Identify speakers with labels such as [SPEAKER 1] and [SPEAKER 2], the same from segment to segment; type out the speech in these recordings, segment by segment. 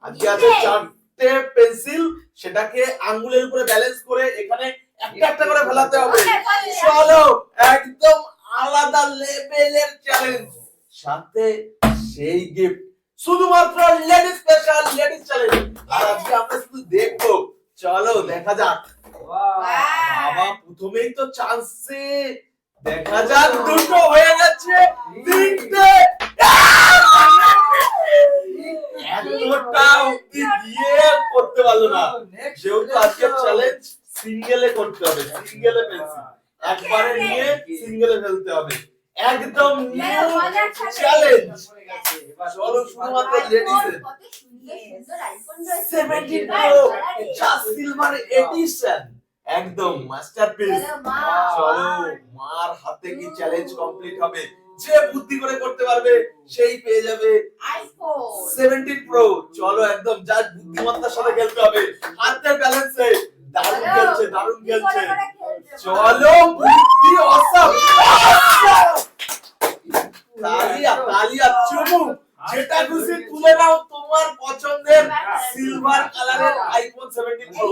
[SPEAKER 1] আজকে আছে 4টে পেন্সিল, সেটাকে আঙ্গুলের উপরে ব্যালেন্স করে এখানে একটা একটা করে ফেলাতে হবে। চলো একদম আলাদা লেভেলের চ্যালেঞ্জ, সাথে সেই গিফট, শুধুমাত্র লেডিস স্পেশাল লেডিস চ্যালেঞ্জ। আর আজকে আমরা শুধু দেখবো, চলো দেখা যাক। বাবা প্রথমেই তো চান্সে, দেখা যাক। দুটো হয়ে গেছে, তিনটে, এতটা অবধি দিয়ে করতে পারলো না, যেহেতু আজকে চ্যালেঞ্জ সিঙ্গেলে করতে হবে, সিঙ্গেলে পেন্সিল একবারে নিয়ে সিঙ্গেলে ফেলতে হবে, একদম নিউ চ্যালেঞ্জ। চলো শুধুমাত্র লেডিসের 17 প্রো সিলভার এডিশন, একদম মাস্টারপিস। চলো মার হাতে কি চ্যালেঞ্জ কমপ্লিট হবে, যে বুদ্ধি করে করতে পারবে সেই পেয়ে যাবে আইফোন 17 প্রো। চলো একদম যার বুদ্ধিমত্তার সাথে খেলতে হবে, হাতের ব্যালেন্সে দারুণ খেলছে, দারুণ খেলছে। চলো বুদ্ধি অসম, তালিয়া তালিয়া চুমু, যেটা খুশি তুলে নাও তোমার পছন্দের সিলভার কালারের আইফোন 17 প্রো।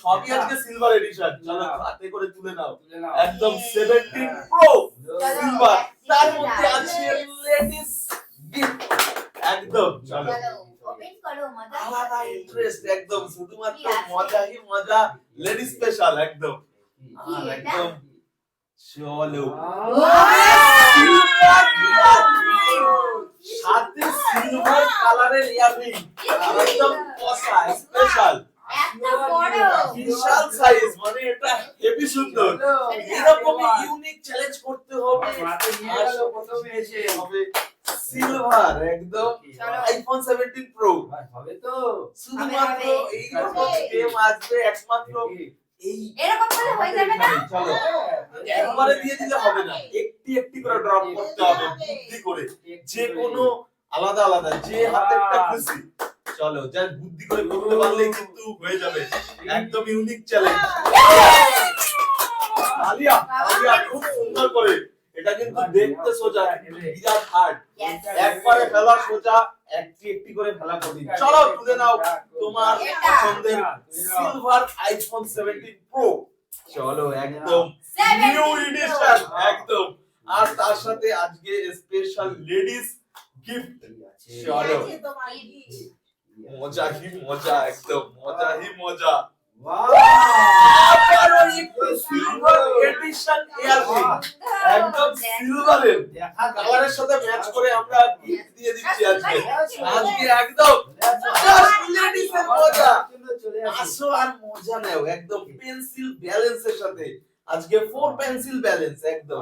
[SPEAKER 1] সবই আজকে সিলভার এডিশন, চলো হাতে করে তুলে নাও, একদম 17 প্রো সিলভার, তার মধ্যে আছে লেডিস গিফট, একদম। চলো ওপেন করো, মজা আলাদা ইন্টারেস্ট, একদম শুধুমাত্র মজাই মজা, লেডিস স্পেশাল, একদম একদম। চলো সাথে সিলভার কালারের ইয়াররিং, একদম কসা স্পেশাল, একটা বড় বিশাল সাইজ, মানে এটা হেভি সুন্দর। এরকমই ইউনিক চ্যালেঞ্জ করতে হবে, আর প্রথমে এসে হবে সিলভার, একদম আইফোন 17 প্রো হবে তো। শুধুমাত্র এই রকম গেম আসবে একমাত্র এই, এরকম করে হয়ে যাবে না। চলো একবারে দিয়ে দিলে হবে না, একটি একটি করে ড্রপ করতে হবে বুদ্ধি করে, যে কোনো আলাদা আলাদা, যে হাতেরটা খুশি। চলো যার বুদ্ধি করে করতে পারলে কিন্তু হয়ে যাবে, একদম ইউনিক চ্যালেঞ্জ। আলিয়া আলিয়া খুব সুন্দর করে, এটা কিন্তু দেখতে সোজা, বিরাট হার্ড, একবারে ফেলা সোজা, একটি একটি করে ফেলা কঠিন। চলো তুলে নাও তোমার পছন্দের সিলভার আইফোন 17 প্রো। চলো একদম নিউ এডিশন, একদম। আর তার সাথে আজকে স্পেশাল লেডিস গিফট। চলো মজা হি মজা, একদম মজা হি মজা। আবারও একটু সিলভার এডিশন ইয়াররিং, একদম সিলভারের কালারের সাথে ম্যাচ করে আমরা গিফট দিয়ে দিচ্ছি আজকে। আজকে একদম জাস্ট লেডিসের মজা, আসো আর মজা নাও, একদম পেন্সিল ব্যালেন্সের সাথে। আজকে 4 পেন্সিল ব্যালেন্স, একদম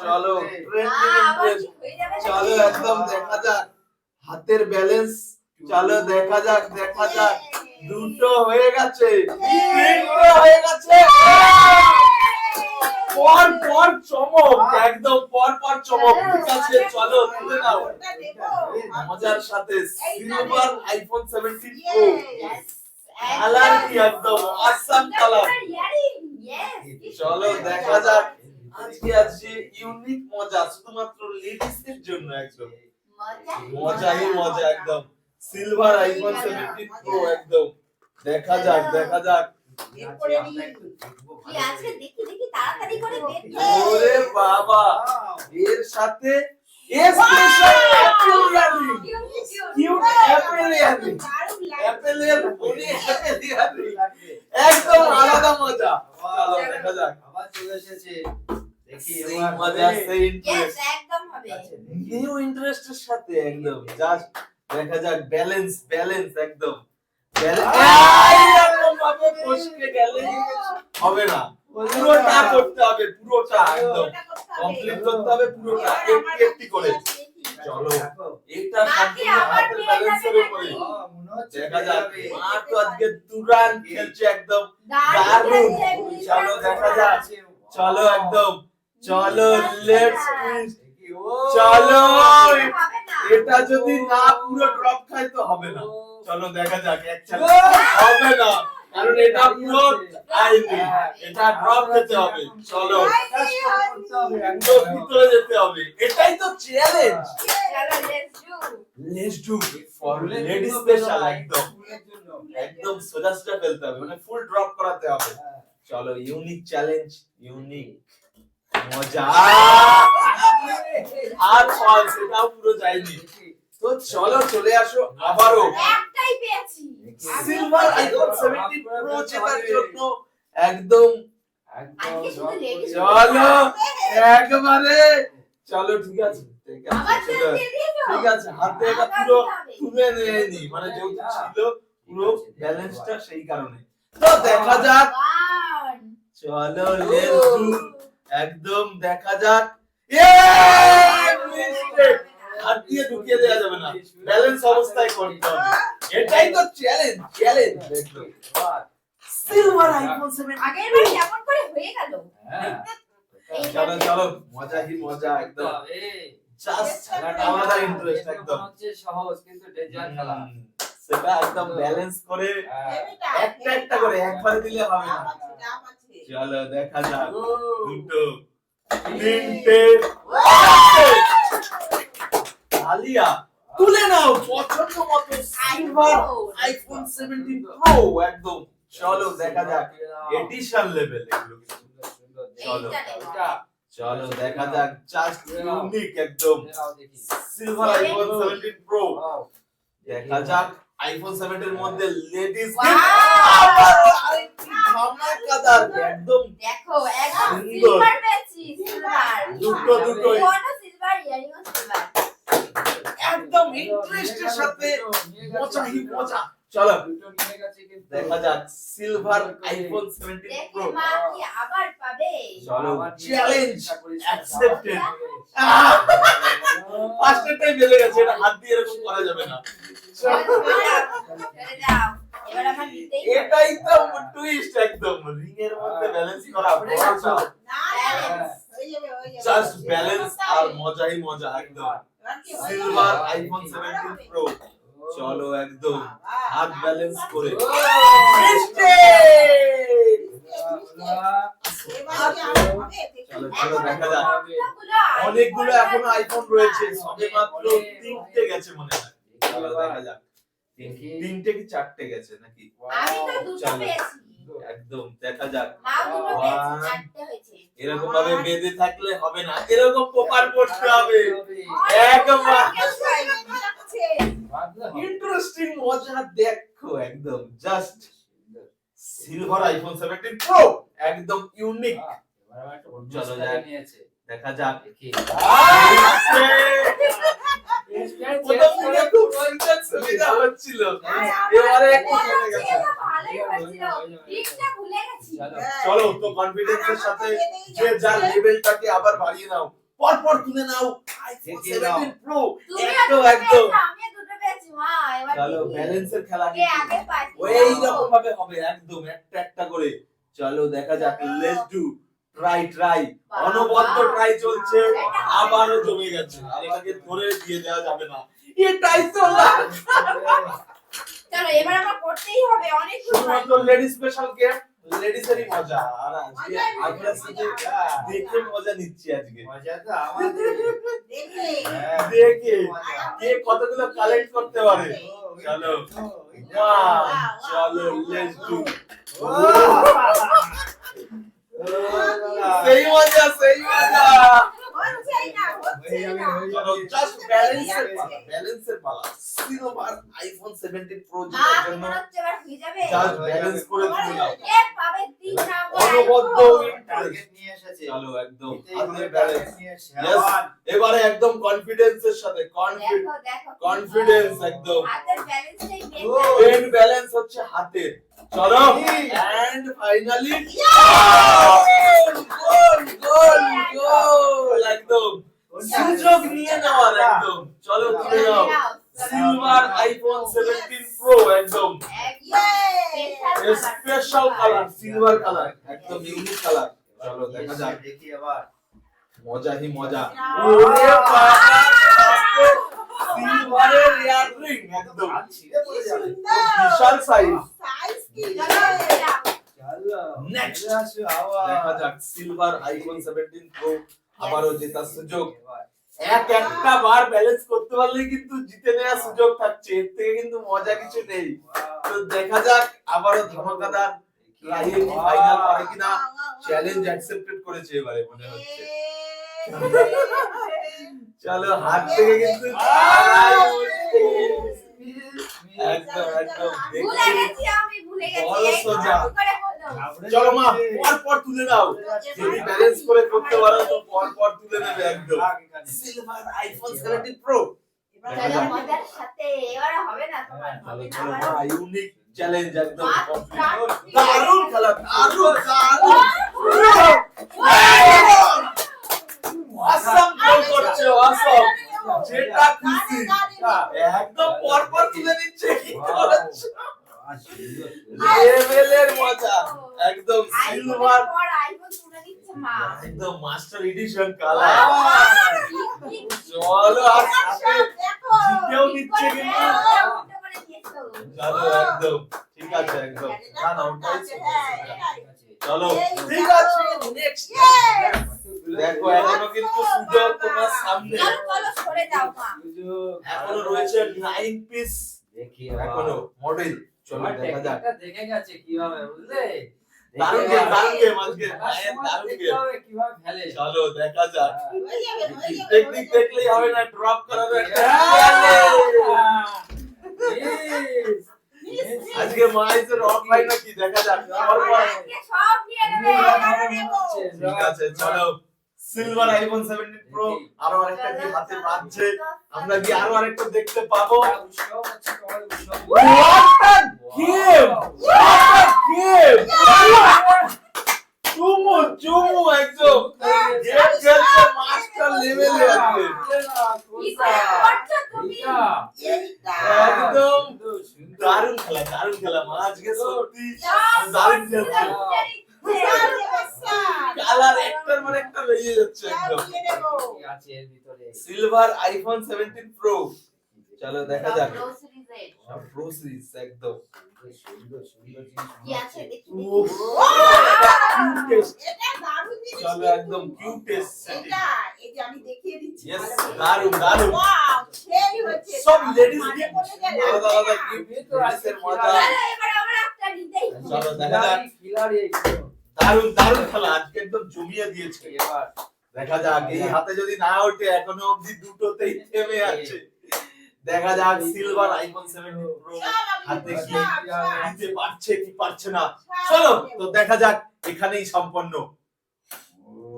[SPEAKER 1] চলো চলো একদম দেখা যাক হাতের ব্যালেন্স। চলো দেখা যাক দেখা যাক, দুটো হয়ে গেছে, তিনটে হয়ে গেছে, পর পর চমক, একদম পর পর চমক। ঠিক আছে চলো তুলে নাও মজার সাথে সিলভার আইফোন 17 প্রো, কালার কি একদম অসাম কালার। চলো দেখা যাক আজকে আছে ইউনিক মজা, শুধুমাত্র লেডিসদের জন্য, একদম মজাই মজা, একদম সিলভার আইফোন 17 প্রো, একদম দেখা যাক দেখা যাক। ওরে বাবা, এর সাথে special apple earring, cute apple earring, অ্যাপেলের বডি অ্যাপেল ইয়াররিং, একদম আলাদা মজা। চলো দেখা যাক, আবার চলে এসেছে, দেখি এবার মজা সেই ইন্টারেস্ট, একদম হবে নিউ ইন্টারেস্টের সাথে, একদম জাস্ট দেখা যাক ব্যালেন্স ব্যালেন্স, একদম এরকম ভাবে ফসকে গেলে হবে না, পুরোটা করতে হবে, পুরোটা একদম কমপ্লিট করতে হবে, পুরোটা একটু একটু করে। চলো এটা সম্পূর্ণ হাতের ব্যালেন্সের উপরে, দেখা যাক মা তো আজকে দুরান খেলছে, একদম দারুণ। চলো দেখা যাক, চলো একদম চলো লেটস টুইস্ট। চলো এটা যদি না পুরো ড্রপ খায় তো হবে না। চলো দেখা যাক, এক হবে না, কারণ এটা পুরো আইনি, এটা ড্রপ খেতে হবে। চলো একদম ভিতরে যেতে হবে, এটাই তো challenge. Let's do for lady special একদম সোজা সোজা ফেলতে হবে মানে ফুল ড্রপ করাতে হবে চলো ইউনিক চ্যালেঞ্জ ইউনিক মজা আর ফলস এটাও পুরো যায়নি তো চলো চলে আসো আবারও
[SPEAKER 2] একটাই পেয়েছি
[SPEAKER 1] সিলভার আইফোন 17 প্রো জেতার জন্য একদম
[SPEAKER 2] আজকে শুধু লেডিস
[SPEAKER 1] চলো একবারে চলো ঠিক আছে ঠিক আছে হাতে এটা পুরো তুলে নেয়নি মানে যেহেতু ছিল পুরো ব্যালেন্সটা সেই কারণে তো দেখা যাক চলো লেটস ডু একদম দেখা যাক হাত দিয়ে ঢুকিয়ে দেওয়া যাবে না ব্যালেন্স অবস্থায় করতে হবে এটাই তো চ্যালেঞ্জ দেখো সিলভার আইফোন 7
[SPEAKER 2] আগের বার কেমন করে হয়ে গেল
[SPEAKER 1] চলো চলো মজা হি মজা একদম জাস্ট আলাদা ইন্টারেস্ট একদম
[SPEAKER 3] হচ্ছে সহজ কিন্তু ডেঞ্জার খেলা
[SPEAKER 1] সেটা একদম ব্যালেন্স করে একটা করে একবারে দিলে হবে না চলো দেখা যাক দুটো তিনটে আলিয়া তুলে নাও পছন্দ মতো সিলভার আইফোন 17 প্রো একদম চলো দেখা যাক এডিশন লেভেল এগুলো চলো চলো দেখা যাক জাস্ট ইউনিক একদম সিলভার আইফোন 17 প্রো দেখা যাক আইফোন 7 এর মধ্যে লেডিস ধামাকাদার একদম
[SPEAKER 2] দেখো একদম সিলভার পেয়েছি সিলভার
[SPEAKER 1] দুটো
[SPEAKER 2] কোন সিলভার ইয়ারিং সিলভার
[SPEAKER 1] একদম ইন্টারেস্টের সাথে মজা হি মজা চলো দেখা যাক সিলভার আইফোন 17 প্রো
[SPEAKER 2] মা কি আবার পাবে
[SPEAKER 1] চলো চ্যালেঞ্জ অ্যাকসেপ্টেড ফার্স্ট টাইম বেলে গেছে এটা হাত দিয়ে এরকম করা যাবে না
[SPEAKER 2] চলে যাও এবার আমার নিতেই
[SPEAKER 1] এটাই তো টুইস্ট একদম রিং এর মধ্যে ব্যালেন্স করা জাস্ট ব্যালেন্স আর মজাই মজা একদম সিলভার আইফোন 17 প্রো চলো একদম হাত ব্যালেন্স করে চলো চলো দেখা যাক অনেকগুলো এখনো আইফোন রয়েছে সবে মাত্র 3টে গেছে মনে হয় চলো দেখা যাক 3টে কি 4টে গেছে নাকি
[SPEAKER 2] আমি তো দুটো পেয়েছি
[SPEAKER 1] একদম দেখা যাক
[SPEAKER 2] মা দুটো পেয়েছি চারটে হয়েছে
[SPEAKER 1] এরকম ভাবে বেঁধে থাকলে হবে না এরকম প্রপার করতে হবে একবার ইন্টারেস্টিং মজা দেখো একদম জাস্ট সিলভার আইফোন 17 প্রো একদম ইউনিক চলো যাক দেখা যাক দেখি প্রথম দিকে খুব সুবিধা হচ্ছিল এবারে একটু কমে গেছে
[SPEAKER 2] ভালোই হচ্ছিল ঠিকটা ভুলে গেছি
[SPEAKER 1] চলো তো কনফিডেন্সের সাথে যে যার লেভেলটাকে আবার বাড়িয়ে নাও পরপর তুলে নাও আইফোন 17 প্রো একদম
[SPEAKER 2] আমি দুটো পেয়েছি মা এবার
[SPEAKER 1] চলো ব্যালেন্সের খেলা
[SPEAKER 2] কে আগে পাচ্ছি
[SPEAKER 1] ওই রকম ভাবে হবে একদম একটা একটা করে চলো দেখা যাক লেটস ডু ট্রাই অনবদ্য ট্রাই চলছে আবারও জমে গেছে আর এটাকে ধরে দিয়ে দেওয়া যাবে না এটাই তো
[SPEAKER 2] চলো এবার আমরা করতেই হবে অনেক
[SPEAKER 1] শুধুমাত্র লেডি স্পেশাল গেম লেডিসেরই মজা আর আজকে আমরা শুধু দেখে মজা নিচ্ছি আজকে
[SPEAKER 3] মজাটা আমাদের
[SPEAKER 1] দেখে কে কতগুলো কালেক্ট করতে পারে চলো চলো লেটস ডু সেই মজা চলো জাস্ট ব্যালেন্সের পালা সিলভার আইফোন 17 প্রো জেতার জন্য জাস্ট ব্যালেন্স করে তুলে নাও অনবদ্য
[SPEAKER 3] টার্গেট নিয়ে এসেছে
[SPEAKER 1] চলো একদম হাতে ব্যালেন্স यस এবারে একদম কনফিডেন্সের সাথে কনফিডেন্স একদম মেন ব্যালেন্স হচ্ছে হাতে চলো এন্ড ফাইনালি গোল একদম সুযোগ নিয়ে নেওয়ার একদম চলো তুলে নাও সিলভার আইফোন 17 প্রো একদম স্পেশাল কালার সিলভার কালার একদম ইউনিক কালার চলো দেখা যাক
[SPEAKER 3] দেখি আবার
[SPEAKER 1] মজা হি মজা ওরে বাবা সিলভারের ইয়াররিং একদম
[SPEAKER 3] ছিঁড়ে পড়ে যাবে
[SPEAKER 1] বিশাল সাইজ
[SPEAKER 3] চলো
[SPEAKER 1] নেক্সট
[SPEAKER 3] আসো আবার
[SPEAKER 1] দেখা যাক সিলভার আইফোন 17 প্রো আবারও জেতার সুযোগ একটা বার ব্যালেন্স করতে পারলেই কিন্তু জিতে নেওয়ার সুযোগ থাকছে, এর থেকে কিন্তু মজা কিছু নেই। তো দেখা যাক আবারও ধামাকাদার রাইয়ে কি ফাইনাল পারে কিনা। চ্যালেঞ্জ অ্যাকসেপ্টেড করেছে এবারে মনে হচ্ছে। চলো হাত থেকে কিন্তু ছাড়াই বলছি। একদম একদম
[SPEAKER 2] ভুলে গেছি আমি, ভুলে গেছি।
[SPEAKER 1] বলো
[SPEAKER 2] এই
[SPEAKER 1] সোজা।
[SPEAKER 2] কি করে বললাম?
[SPEAKER 1] চলো মা পর পর তুলে দাও, যদি ব্যালেন্স করে করতে পারো তো পর পর তুলে নেবে একদম। Silver iPhone 17 pro.
[SPEAKER 2] চলো মজার সাথে, এবারে হবে না তোমার, হবে না আমার।
[SPEAKER 1] ইউনিক চ্যালেঞ্জ একদম
[SPEAKER 2] মা,
[SPEAKER 1] complete। দারুণ খেলা, দারুণ অসাম গোল করছে, অসাম। যেটা খুশি একদম পর পর তুলে নিচ্ছে, কি করছে লেভেলের মজা একদম। সিলভার
[SPEAKER 2] আইফোন তুলে দিচ্ছে মা।
[SPEAKER 1] একদম মাস্টার এডিশন কালার। চলো আর সাথে জিতেও নিচ্ছে কিন্তু। চলো একদম ঠিক আছে একদম। না না ওটাই চলো ঠিক আছে নেক্সট। দেখো এখনো কিন্তু সুযোগ তোমার সামনে,
[SPEAKER 2] চলো সরে যাও মা।
[SPEAKER 1] এখনো রয়েছে 9 পিস
[SPEAKER 3] দেখি
[SPEAKER 1] এখনো মডেল। চলো দেখা যাক।
[SPEAKER 3] দেখে গেছে কিভাবে, বুঝলে?
[SPEAKER 1] দারুণ গেম, দারুণ গেম আজকে, দারুণ গেম।
[SPEAKER 3] কিভাবে ফেলে।
[SPEAKER 1] চলো দেখা যাক। টেকনিক দেখলেই হবে না, ড্রপ করার একটা আজকে মাইসের অফলাইন নাকি দেখা যাক।
[SPEAKER 2] আজকে সব নিয়ে নেবে, এবারে নেবো।
[SPEAKER 1] ঠিক আছে চলো সিলভার আইফোন 17 প্রো আরো আরেকটা কি হাতে বাজছে, আমরা কি আরো আরেকটা দেখতে পাবো? চুমু চুমু একদম গেম খেলছে মাস্টার লেভেলে আছে
[SPEAKER 2] কি করে করছো তুমি?
[SPEAKER 1] একদম। দারুণ খেলা, দারুণ খেলা মা আজকে সত্যি দারুণ খেলছে। কালার একটার মানে একটা বেরিয়ে যাচ্ছে একদম।
[SPEAKER 3] আছে এর ভিতরে।
[SPEAKER 1] Silver iPhone 17 pro. চলো দেখা যাক।
[SPEAKER 2] Pro series এর।
[SPEAKER 1] সব প্রো সিরিজ একদম।
[SPEAKER 3] সুন্দর সুন্দর
[SPEAKER 2] কি আছে দেখি।
[SPEAKER 1] উফ, কিউটেস্ট। চলো একদম কিউটেস্ট সেটিং। ইয়েস দারুণ দারুণ। সব লেডিস গিফট, আলাদা আলাদা গিফট লেডিসের মজা।
[SPEAKER 2] চলো এবারে আমরা একটা নিতেই হবে।
[SPEAKER 1] চলো দেখা যাক।
[SPEAKER 3] খিলাড়ি
[SPEAKER 1] দারুণ দারুণ খেলা আজকে একদম জমিয়ে দিয়েছে।
[SPEAKER 3] এবার
[SPEAKER 1] দেখা যাক এই হাতে যদি না ওঠে, এখনো অবধি দুটোতেই থেমে আছে। দেখা যাক সিলভার আইফোন 17 প্রো হাতে কি নিতে পারছে কি পারছে না। চলো তো দেখা যাক, এখানেই সম্পন্ন।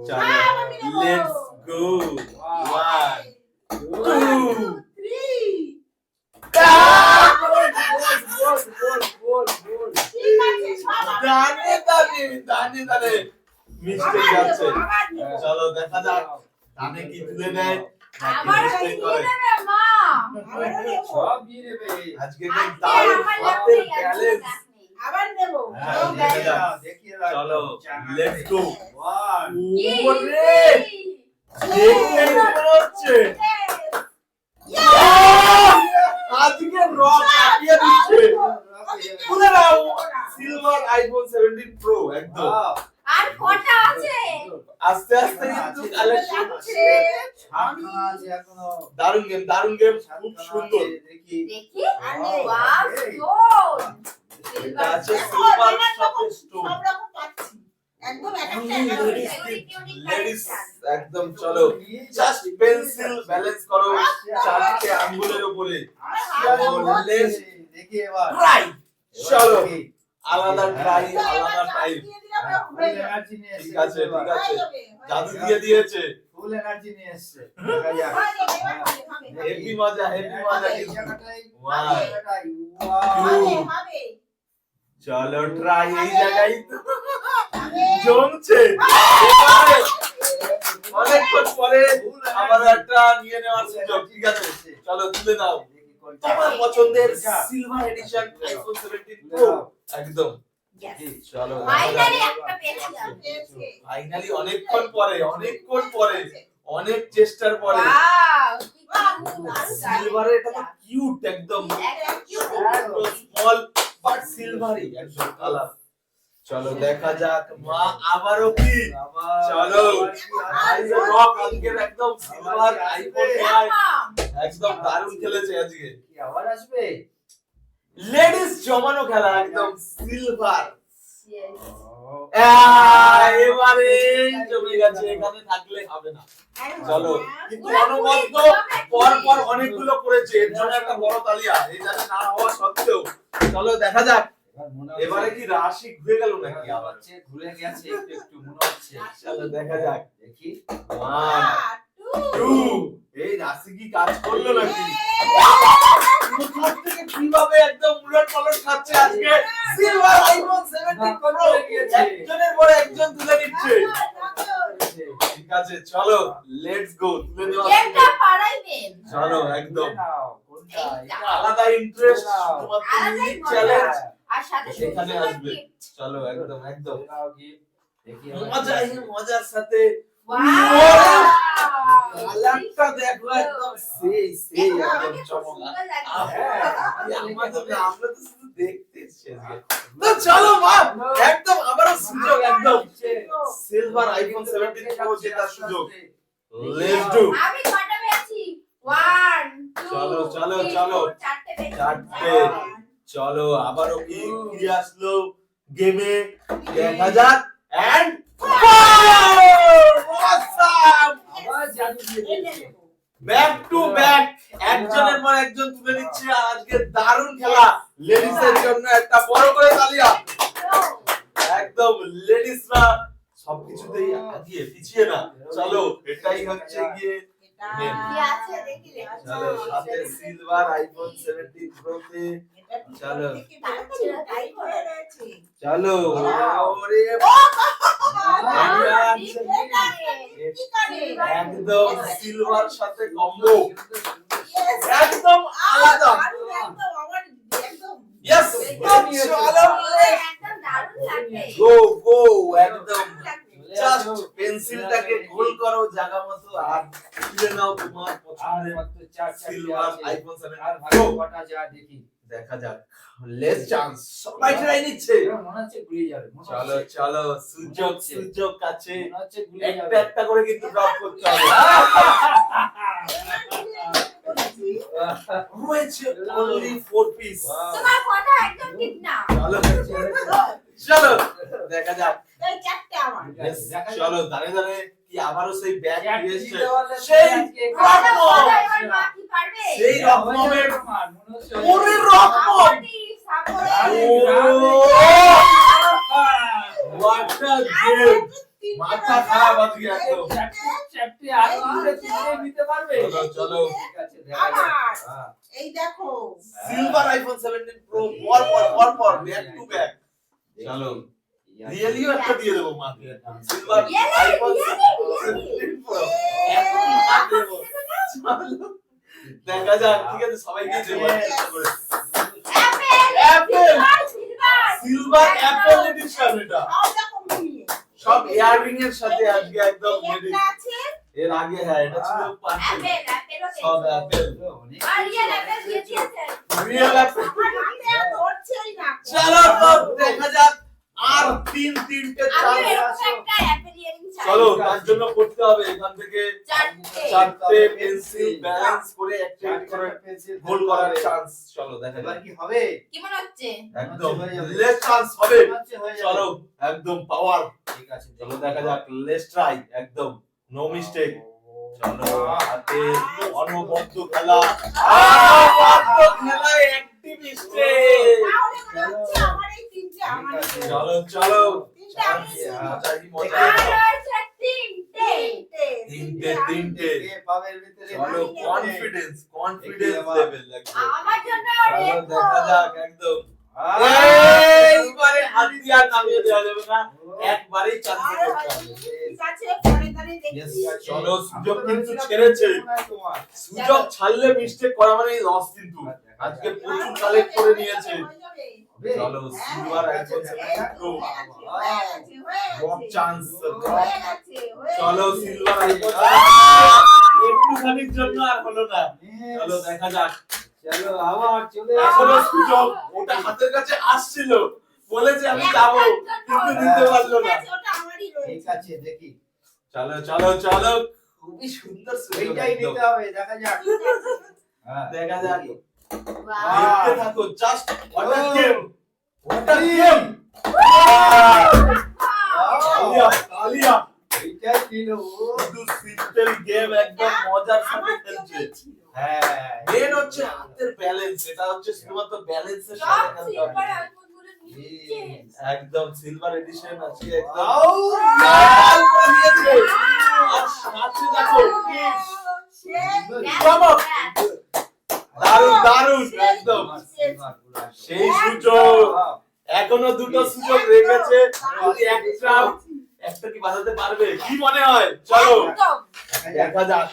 [SPEAKER 1] চলো লেটস গো। 1 2 দানে দানে দানে দানে মিস্টেক যাচ্ছে। চলো দেখা যাক দানে কি তুলে নেয় নাকি
[SPEAKER 2] আবার
[SPEAKER 1] মিস্টেক
[SPEAKER 2] নিয়ে
[SPEAKER 1] করে।
[SPEAKER 2] নেবে মা।
[SPEAKER 3] সব দিয়ে দেবে।
[SPEAKER 1] আজকে
[SPEAKER 2] আজকে
[SPEAKER 1] কিন্তু দারুণ
[SPEAKER 2] আমার
[SPEAKER 1] হাতের
[SPEAKER 2] লাগবেই, আজকে
[SPEAKER 1] ব্যালেন্স।
[SPEAKER 2] লাগবেই।
[SPEAKER 4] আবার দেবো
[SPEAKER 1] হ্যাঁ, দেখা যাক।
[SPEAKER 3] দেখিয়ে রাখ।
[SPEAKER 1] চলো লেটস গো।
[SPEAKER 2] কি?
[SPEAKER 1] ওরে দেখতে মনে হচ্ছে আজকে রক কাটিয়ে দিচ্ছে। খুলে নাও সিলভার আইফোন 17 প্রো একদম।
[SPEAKER 2] আর কটা আছে?
[SPEAKER 1] আস্তে আস্তে কিন্তু কালেকশন
[SPEAKER 4] আছে।
[SPEAKER 3] সাতখানা আছে এখনো।
[SPEAKER 1] দারুণ গেম, দারুণ গেম, খুব সুন্দর।
[SPEAKER 3] দেখি।
[SPEAKER 2] দেখি।
[SPEAKER 4] আরে,
[SPEAKER 2] ওয়াও,
[SPEAKER 3] এই।
[SPEAKER 2] স্টোন।
[SPEAKER 1] এটা আছে
[SPEAKER 4] দেখো,
[SPEAKER 1] সিলভার
[SPEAKER 4] এনার
[SPEAKER 1] শপের
[SPEAKER 4] রকম
[SPEAKER 1] স্টোন।
[SPEAKER 4] সব রকম পাচ্ছি। একদম এক একটা
[SPEAKER 1] ladies
[SPEAKER 2] Unique, unique
[SPEAKER 1] ladies
[SPEAKER 2] collection.
[SPEAKER 1] একদম। চলো জাস্ট পেন্সিল ব্যালেন্স করো চারটে আঙ্গুলের উপরে। লেটস
[SPEAKER 3] দেখি এবার।
[SPEAKER 1] ট্রাই। চলো
[SPEAKER 3] দেখি।
[SPEAKER 1] আলাদা ট্রাই, আলাদা টাইম।
[SPEAKER 3] ফুল এনার্জি নিয়ে
[SPEAKER 1] ঠিক
[SPEAKER 3] এসছে
[SPEAKER 1] আছে ঠিক
[SPEAKER 3] এবার।
[SPEAKER 1] আছে, জাদু দিয়ে দিয়েছে।
[SPEAKER 3] ফুল এনার্জি নিয়ে এসছে। দেখা যাক।
[SPEAKER 1] হেভি মজা, হেভি মজা
[SPEAKER 3] এই
[SPEAKER 1] কিন্তু।
[SPEAKER 3] জায়গাটাই,
[SPEAKER 1] Wow.
[SPEAKER 3] এই জায়গাটাই, wow.
[SPEAKER 1] চলো ট্রাই এই জায়গায় তো জমছে। এবারে অনেকক্ষণ পরে আবার একটা নিয়ে নেওয়ার সুযোগ। ঠিক আছে চলো তুলে নাও তোমার পছন্দের সিলভার এডিশন আইফোন 17 প্রো একদম।
[SPEAKER 2] Yes.
[SPEAKER 1] চলো
[SPEAKER 2] Finally একটা পেয়েছি আমি।
[SPEAKER 1] ফাইনালি অনেকক্ষণ পরে, অনেকক্ষণ পরে, অনেক চেষ্টার পরে
[SPEAKER 2] Wow, কি cute.
[SPEAKER 1] সিলভারের এটা তো কিউট একদম,
[SPEAKER 2] একটা cute.
[SPEAKER 1] স্মল বাট সিলভারি একদম কালার। চলো দেখা যাক মা আবারও কি
[SPEAKER 3] আবার
[SPEAKER 1] চলো
[SPEAKER 3] আবার
[SPEAKER 1] আইজ রক আজকের একদম সিলভার আইফোন একদম দারুণ খেলেছে আজকে
[SPEAKER 3] কি আবার আসবে?
[SPEAKER 1] লেডিস জমানো খেলা একদম সিলভার এবারে জমে গেছে এখানে থাকলে হবে না চলো কিন্তু অনবদ্য পর পর অনেকগুলো করেছে এর জন্য একটা বড় তালিয়া এই জানে না হওয়া সত্ত্বেও চলো দেখা যাক এবারে কি রাশি ঘুরে গেল নাকি আবার
[SPEAKER 3] ঘুরে গেছে একটু মনে হচ্ছে।
[SPEAKER 1] চলো দেখা যাক
[SPEAKER 3] দেখি
[SPEAKER 1] 1 2 এই রাশি কি কাজ করলো নাকি কোথা থেকে কিভাবে একদম উলট পালট খাচ্ছে আজকে সিলভার আইফোন 17 প্রো একজনের পর একজন তুলে নিচ্ছে ঠিক আছে চলো লেটস গো তুলে দেওয়া
[SPEAKER 2] গেমটা পারাইবেন
[SPEAKER 1] চলো একদম
[SPEAKER 3] নাও কোনটা এটা?
[SPEAKER 1] আলাদা ইন্টারেস্ট শুধুমাত্র
[SPEAKER 2] আলাদাই মজা।
[SPEAKER 1] চ্যালেঞ্জ
[SPEAKER 2] আর সাথে
[SPEAKER 1] এখানে
[SPEAKER 2] সুন্দর
[SPEAKER 1] আসবে
[SPEAKER 2] gift।
[SPEAKER 1] চলো একদম একদম
[SPEAKER 3] নাও gift। দেখি আবার
[SPEAKER 1] মজা
[SPEAKER 3] কি
[SPEAKER 1] এই
[SPEAKER 3] আছে।
[SPEAKER 1] মজার সাথে
[SPEAKER 2] Wow!
[SPEAKER 1] কালারটা দেখো একদম সেই সেই একদম চমক
[SPEAKER 2] সুন্দর লাগছে।
[SPEAKER 1] আমাদের না, আমরা তো শুধু দেখতে এসেছি আজকে। তো চলো মা একদম আবারও সুযোগ একদম সিলভার আইফোন 17 প্রো জেতার সুযোগ লেটস ডু
[SPEAKER 2] আমি কয়টা পেয়েছি 1 2
[SPEAKER 1] চলো, চলো, চলো।
[SPEAKER 2] চারটে পেয়েছি।
[SPEAKER 1] চারটে। চলো আবারও কি ফিরে আসলো গেমে দেখা যাক এন্ড অসাম
[SPEAKER 3] আবার জাদু দিয়ে
[SPEAKER 2] এটা
[SPEAKER 3] দিয়েছে।
[SPEAKER 2] দেখো।
[SPEAKER 1] ব্যাক টু ব্যাক একজনের পর একজন তুলে নিচ্ছে আর আজকে দারুণ খেলা লেডিসের জন্য একটা বড় করে তালিয়া একদম লেডিসরা সবকিছুতেই আগিয়ে পিছিয়ে না চলো এটাই হচ্ছে গিয়ে মেন
[SPEAKER 2] কি আছে দেখি
[SPEAKER 1] চলো সাথে সিলভার আইফোন 17 প্রো তে চলো চলো ওরে একদম সিলভার সাথে কম্বো একদম আলাদা ইয়েস চলো
[SPEAKER 2] একদম দারুণ লাগবে
[SPEAKER 1] গো গো একদম জাস্ট পেন্সিলটাকে গোল করো জায়গা মতো আর তুলে নাও তোমার
[SPEAKER 3] আর
[SPEAKER 1] পছন্দের
[SPEAKER 3] মাত্র চার
[SPEAKER 1] সিলভার
[SPEAKER 3] আছে।
[SPEAKER 1] আইফোন
[SPEAKER 3] আর
[SPEAKER 1] 17
[SPEAKER 3] ভালো
[SPEAKER 1] প্রো
[SPEAKER 3] কটা যা দেখি।
[SPEAKER 1] দেখা যাক লেস চান্স সবাই ট্রাই নিচ্ছে
[SPEAKER 3] এবার মনে হচ্ছে গুলিয়ে যাবে। মনে
[SPEAKER 1] চলো
[SPEAKER 3] হচ্ছে-
[SPEAKER 1] চলো সুযোগ সুযোগ কাছে
[SPEAKER 3] মনে হচ্ছে গুলিয়ে
[SPEAKER 1] একটা
[SPEAKER 3] যাবে।
[SPEAKER 1] একটা করে কিন্তু ড্রপ করতে হবে রয়েছে only 4 পিস
[SPEAKER 2] তোমার কথা একদম ঠিক না
[SPEAKER 1] চলো চলো দেখা যাক
[SPEAKER 3] Yes, দেখা যাক।
[SPEAKER 1] চলো দাঁড়িয়ে দাঁড়িয়ে কি আবারও সেই ব্যাগ
[SPEAKER 3] এক
[SPEAKER 1] ফিরে
[SPEAKER 3] দিতে
[SPEAKER 1] এসছে
[SPEAKER 3] পারলে
[SPEAKER 1] সেই
[SPEAKER 3] আজকে
[SPEAKER 2] কথা
[SPEAKER 1] রকম।
[SPEAKER 2] বলো, এবার মা কি পারবে
[SPEAKER 1] সেই রকমের
[SPEAKER 3] তোমার মনে হচ্ছে
[SPEAKER 1] ওরে রকম
[SPEAKER 2] সাপোর্টি সাপোর্টি
[SPEAKER 1] what a game মাথা খারাপ আজকে একদম
[SPEAKER 3] চারটি আরো দূরে তুলে নিতে পারবে।
[SPEAKER 1] চলো চলো
[SPEAKER 3] ঠিক আছে, দেখা যাক।
[SPEAKER 4] আবার।
[SPEAKER 3] হ্যাঁ।
[SPEAKER 4] এই দেখো
[SPEAKER 1] সিলভার আইফোন 17 প্রো পর পর ব্যাক টু ব্যাক চলো রিয়েলিও একটা দিয়ে দেবো মাকে silver
[SPEAKER 2] Really?
[SPEAKER 1] IPhone
[SPEAKER 2] Really?
[SPEAKER 1] 17 pro এখন না দেবো চলো দেখা যাক ঠিক আছে সবাইকে দেবো একটা করে
[SPEAKER 2] apple
[SPEAKER 1] apple
[SPEAKER 2] silver
[SPEAKER 1] silver apple edition এটা
[SPEAKER 4] সব রকম মিলিয়ে।
[SPEAKER 1] সব ইয়াররিং এর সাথে আজকে একদম
[SPEAKER 4] এই
[SPEAKER 1] রেডি
[SPEAKER 4] একটা আছে
[SPEAKER 1] এর আগে হ্যাঁ এটা ছিল পার্সেল
[SPEAKER 2] অ্যাপেল
[SPEAKER 1] সব অ্যাপেল
[SPEAKER 3] অনেক
[SPEAKER 2] আর রিয়েল অ্যাপেল দিয়ে দিয়েছে
[SPEAKER 1] রিয়েল অ্যাপেল
[SPEAKER 4] আমার হাতে আর ধরছেই না।
[SPEAKER 1] চলো তো দেখা যাক আর তিনটে
[SPEAKER 2] আমি
[SPEAKER 1] চার
[SPEAKER 2] এরকম একটা অ্যাপেল ইয়ারিং চাই
[SPEAKER 1] চলো তার জন্য করতে হবে এখান থেকে
[SPEAKER 2] চারটে
[SPEAKER 1] চারটে পেন্সিল ব্যালেন্স করে একটা করে
[SPEAKER 3] পেন্সিল
[SPEAKER 1] গোল করার চান্স চলো দেখা
[SPEAKER 3] এবার
[SPEAKER 1] যাক
[SPEAKER 3] কি হবে?
[SPEAKER 2] কি মনে হচ্ছে
[SPEAKER 1] একদম
[SPEAKER 3] হয়ে যাবে।
[SPEAKER 1] লেস চান্স হবে
[SPEAKER 3] হচ্ছে, হয়ে যাবে।
[SPEAKER 1] চলো একদম পাওয়ার
[SPEAKER 3] ঠিক আছে,
[SPEAKER 1] চলো দেখা যাক লেস ট্রাই একদম নো মিস্টেক চলো হাতে অনবদ্য খেলা অনবদ্য খেলায় একটি মিস্টেক
[SPEAKER 4] তাহলে মনে হচ্ছে আমার এই তিনটে আমার এই
[SPEAKER 1] চলো চলো
[SPEAKER 4] তিনটে আমি
[SPEAKER 1] মজাই মজা
[SPEAKER 2] আর রয়েছে তিনটে
[SPEAKER 1] তিনটে
[SPEAKER 3] কে পাবে এর ভিতরে?
[SPEAKER 1] চলো কনফিডেন্স লেভেল একদম
[SPEAKER 2] আমার জন্য
[SPEAKER 1] চলো
[SPEAKER 2] রেখো
[SPEAKER 1] দেখা যাক একদম এইবারে হাতিয়ার নামিয়ে দেওয়া যাবে না একবারেই চান্স
[SPEAKER 4] আর
[SPEAKER 1] করতে হবে
[SPEAKER 4] ঠিক আছে পরে তারে দেখছি
[SPEAKER 1] চলো সুযোগ কিন্তু ছেড়েছে
[SPEAKER 3] তোমার
[SPEAKER 1] সুযোগ ছাড়লে মিস্টেক করা মানে লস কিন্তু আজকে প্রচুর কালেক্ট করে নিয়েছে চলো silver iPhone 17 pro rock chance চলো সিলভার আইফোন একটুখানির জন্য আর হলো না চলো দেখা যাক
[SPEAKER 3] চলো আবার চলে
[SPEAKER 1] এখনো সুযোগ ওটা হাতের কাছে আসছিল বলেছে আমি যাবো কিন্তু নিতে পারলো না।
[SPEAKER 4] ওটা আমারই
[SPEAKER 3] ঠিক
[SPEAKER 4] রয়েছে।
[SPEAKER 3] আছে দেখি
[SPEAKER 1] চলো চলো চলো, খুবই সুন্দর সুযোগ
[SPEAKER 3] এইটাই
[SPEAKER 1] একদম।
[SPEAKER 3] নিতে হবে, দেখা যাক। হ্যাঁ,
[SPEAKER 1] দেখা যাক।
[SPEAKER 2] Wow!
[SPEAKER 1] দেখতে থাকো, just water game, water
[SPEAKER 3] Dream!
[SPEAKER 1] Game.
[SPEAKER 3] Wow!
[SPEAKER 1] Alia
[SPEAKER 3] এইটাই ছিল।
[SPEAKER 1] শুধু সিম্পল গেম, একদম মজার সাথে
[SPEAKER 4] আমার
[SPEAKER 1] খেলছে।
[SPEAKER 4] চোখেই ছিল।
[SPEAKER 3] হ্যাঁ,
[SPEAKER 1] মেন হচ্ছে হাতের ব্যালেন্স, এটা হচ্ছে শুধুমাত্র ব্যালেন্সের
[SPEAKER 2] সব
[SPEAKER 1] সাথে খেলতে
[SPEAKER 2] সিলভার
[SPEAKER 1] হবে।
[SPEAKER 2] আইফোনগুলো নিচ্ছে।
[SPEAKER 1] একদম সিলভার এডিশন আছে একদম।
[SPEAKER 3] Wow!
[SPEAKER 1] লাল করে দিয়েছে। আর সাথে দেখো
[SPEAKER 4] সেই
[SPEAKER 1] চমক। দারুণ দারুণ একদম সেই সুযোগ। এখনো দুটো সুযোগ রেখেছে, যদি একটা কি বাজাতে পারবে কি মনে হয়? চলো
[SPEAKER 2] একদম।
[SPEAKER 1] দেখা যাক।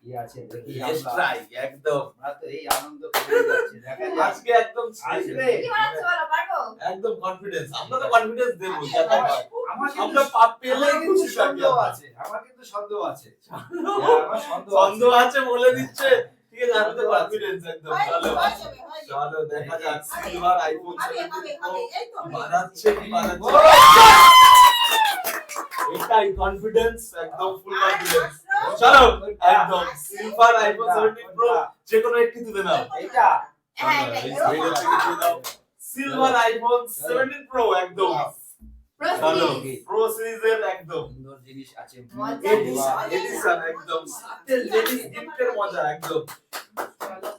[SPEAKER 3] কি আছে দেখি
[SPEAKER 1] Let's
[SPEAKER 3] আমরা।
[SPEAKER 1] try, একদম
[SPEAKER 3] আমরা তো এই আনন্দ করে যাচ্ছি, দেখা যাক।
[SPEAKER 1] আজকে একদম
[SPEAKER 3] আসবে।
[SPEAKER 2] কি বানাচ্ছো বলো, পারবো?
[SPEAKER 1] একদম কনফিডেন্স, আমরা তো কনফিডেন্স দেবো যাতে হয়।
[SPEAKER 3] আমার কিন্তু-
[SPEAKER 1] আমরা পাপ পেলে
[SPEAKER 3] আমার কিন্তু
[SPEAKER 1] খুশি থাকি
[SPEAKER 3] সন্দেহ
[SPEAKER 1] আমরা।
[SPEAKER 3] আছে, আমার কিন্তু সন্দেহ আছে। হ্যাঁ, আমার সন্দেহ আছে।
[SPEAKER 1] সন্দেহ আছে বলে দিচ্ছে, ঠিক আছে আমি তো কনফিডেন্স একদম।
[SPEAKER 4] হয়ে
[SPEAKER 1] চলো
[SPEAKER 4] যাবে, হয়ে যাবে, হয়ে যাবে।
[SPEAKER 1] চলো দেখা যাক সিলভার আইফোন
[SPEAKER 4] হবে, হবে, হবে, এই তো হয়ে যাবে।
[SPEAKER 1] বানাচ্ছে কি বানাচ্ছে।
[SPEAKER 3] ও!
[SPEAKER 1] এটাই কনফিডেন্স, একদম ফুল
[SPEAKER 4] আর
[SPEAKER 1] কনফিডেন্স।
[SPEAKER 4] মাত্র-
[SPEAKER 1] চলো একদম সিলভার আইফোন 17 প্রো যে কোনো একটি তুলে নাও।
[SPEAKER 3] এইটা
[SPEAKER 2] হ্যাঁ, এটাই।
[SPEAKER 1] সিলভার আইফোন 17 প্রো একদম। চলো
[SPEAKER 2] প্রস্তুত।
[SPEAKER 1] প্রো সিরিজের একদম
[SPEAKER 3] সুন্দর জিনিস আছে।
[SPEAKER 2] মজা।
[SPEAKER 1] এডিশন একদম সাথে লেডিস গিফটের মজা একদম।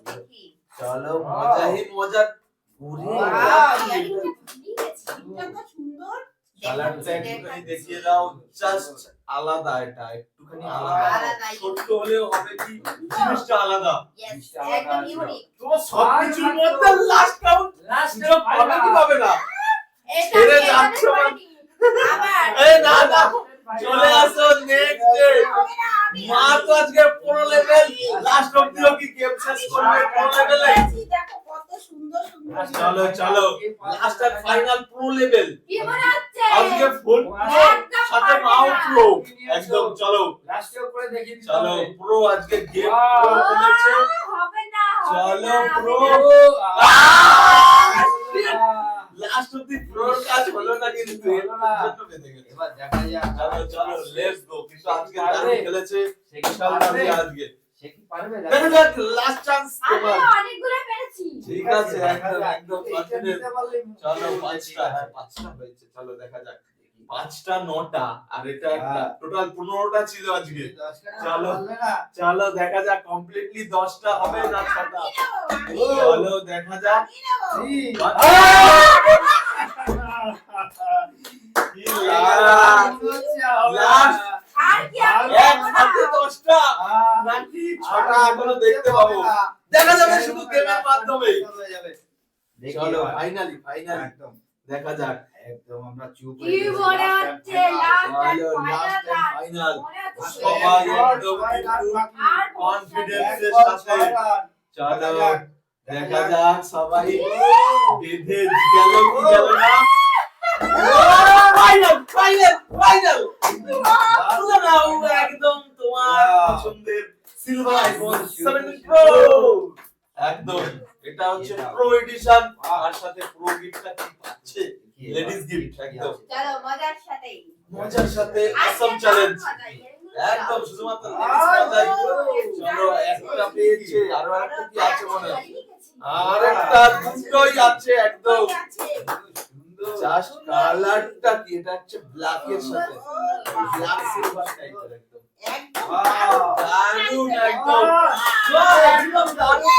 [SPEAKER 2] দেখি।
[SPEAKER 1] চলো মজাই মজা। ওরে
[SPEAKER 2] Wow, ইয়ারিংটা ভুলিয়ে গেছি।
[SPEAKER 4] এটা তো সুন্দর।
[SPEAKER 1] কালারটা একটুখানি দেখিয়ে দাও, জাস্ট আলাদা, এটা একটুখানি আলাদা।
[SPEAKER 2] আলাদা।
[SPEAKER 1] ছোট্ট হলেও হবে কি জিনিসটা আলাদা।
[SPEAKER 2] Yes, একদম ইউনিক।
[SPEAKER 1] তোমার সবকিছুর মধ্যে লাস্ট কাউন্ট
[SPEAKER 3] লাস্ট
[SPEAKER 1] পাবে কি পাবে না?
[SPEAKER 2] এটা
[SPEAKER 1] ছেড়ে
[SPEAKER 2] আমি
[SPEAKER 1] যাচ্ছ
[SPEAKER 2] এখানে
[SPEAKER 1] না।
[SPEAKER 2] পাইনি। আবার।
[SPEAKER 1] এই না না, চলে আসো নেক্সট ডে।
[SPEAKER 4] হবে না, আমি-
[SPEAKER 1] মা তো আজকে প্রো লেভেল, লাস্ট অবধিও কি গেম শেষ করবে প্রো লেভেলে।
[SPEAKER 4] দেখো কত সুন্দর সুন্দর।
[SPEAKER 1] চলো চলো লাস্ট আর ফাইনাল প্রো লেভেল।
[SPEAKER 2] কি মনে হচ্ছে?
[SPEAKER 1] আজকে ফুল প্রো
[SPEAKER 2] একদম
[SPEAKER 1] সাথে
[SPEAKER 2] পারবে
[SPEAKER 1] মাউ
[SPEAKER 2] না।
[SPEAKER 1] প্রো একদম। চলো
[SPEAKER 3] লাস্টের উপরে দেখিয়ে দিতে
[SPEAKER 1] চলো
[SPEAKER 3] হবে।
[SPEAKER 1] প্রো আজকে গেম
[SPEAKER 3] Wow!
[SPEAKER 1] প্রো করেছে।
[SPEAKER 2] হবে না, হবে
[SPEAKER 1] চলো
[SPEAKER 2] না,
[SPEAKER 1] প্রো।
[SPEAKER 2] হবে না।
[SPEAKER 1] লাস্ট অবধি প্রোর কাজ হলো না কিন্তু এর
[SPEAKER 3] হলো না।
[SPEAKER 1] জন্য বেঁধে গেছে।
[SPEAKER 3] এবার দেখা যাক।
[SPEAKER 1] চলো চলো লেটস গো। কিন্তু আজকে
[SPEAKER 3] পারবে?
[SPEAKER 1] দারুণ খেলেছে,
[SPEAKER 3] সে কি
[SPEAKER 1] বিশাল
[SPEAKER 3] পারবে?
[SPEAKER 1] দারুণ আজকে।
[SPEAKER 3] সে কি পারবে?
[SPEAKER 1] দেখা যাক লাস্ট চান্স
[SPEAKER 2] আমি
[SPEAKER 1] তোমার।
[SPEAKER 2] অনেকগুলো পেরেছি।
[SPEAKER 1] ঠিক আছে একদম একদম
[SPEAKER 3] এটা
[SPEAKER 1] কনফিডেন্স।
[SPEAKER 3] নিতে পারলেই
[SPEAKER 1] চলো
[SPEAKER 3] ঠিক
[SPEAKER 1] পাঁচটা
[SPEAKER 3] আছে।
[SPEAKER 1] পাঁচটা হয়েছে, চলো দেখা যাক। পাঁচটা নটা আর এটা একটা
[SPEAKER 3] হ্যাঁ।
[SPEAKER 1] টোটাল 15টা ছিল আজকে।
[SPEAKER 3] দশটা না
[SPEAKER 1] চলো।
[SPEAKER 3] পারলে না।
[SPEAKER 1] চলো দেখা যাক কমপ্লিটলি 10টা হবে না 6টা।
[SPEAKER 4] আমি নেবো, আমি
[SPEAKER 3] ও।
[SPEAKER 4] নেবো,
[SPEAKER 1] চলো দেখা যাক।
[SPEAKER 4] আমি নেবো।
[SPEAKER 3] জি।
[SPEAKER 1] কি Last.
[SPEAKER 2] আর কি আমি
[SPEAKER 1] এক
[SPEAKER 2] পারবো না।
[SPEAKER 1] হাতে 10টা নাকি 6টা এখনো দেখতে পাবো। দেখা যাবে শুধু গেমের মাধ্যমে। চলো ফাইনালি ফাইনালি
[SPEAKER 3] একদম
[SPEAKER 1] দেখা যাক।
[SPEAKER 3] একদম আমরা চুপ
[SPEAKER 2] কি মনে হচ্ছে? Last and
[SPEAKER 1] চলো
[SPEAKER 2] final
[SPEAKER 1] last and
[SPEAKER 2] run।
[SPEAKER 1] Final.
[SPEAKER 2] মনে হচ্ছে?
[SPEAKER 1] সবাই একদম
[SPEAKER 2] আর
[SPEAKER 1] confidence এর
[SPEAKER 2] বসাতে-
[SPEAKER 1] সাথে। চলো দেখা যাক সবাই বেঁধে গেল কি গেল না। ফাইনাল ফাইনাল ফাইনাল নাও একদম তোমার পছন্দের সিলভার আইফোন 17 প্রো একদম। এটা হচ্ছে প্রো এডিশন, আর সাথে প্রো গিফটটা কি পাচ্ছে, লেডিস গিফট একদম
[SPEAKER 2] চলো মজার সাথেই।
[SPEAKER 1] মজার সাথে
[SPEAKER 2] আর
[SPEAKER 1] আসাম
[SPEAKER 2] কি
[SPEAKER 1] চ্যালেঞ্জ
[SPEAKER 2] মজা, এগুলো
[SPEAKER 1] একদম
[SPEAKER 2] দাও।
[SPEAKER 1] শুধুমাত্র লেডিস মজাই। চলো একটা পেয়েছে, আরো একটা কি আছে মনে হয়?
[SPEAKER 2] হারিয়ে গেছি।
[SPEAKER 1] আর একটা দুটোই আছে একদম।
[SPEAKER 4] আছে।
[SPEAKER 1] জাস্ট কালারটা কি, এটা হচ্ছে ব্ল্যাক এর সাথে ব্ল্যাক সিলভার টাইপের একদম
[SPEAKER 4] একদম
[SPEAKER 3] Wow!
[SPEAKER 1] দারুণ একদম। বাহ, একদম দারুণ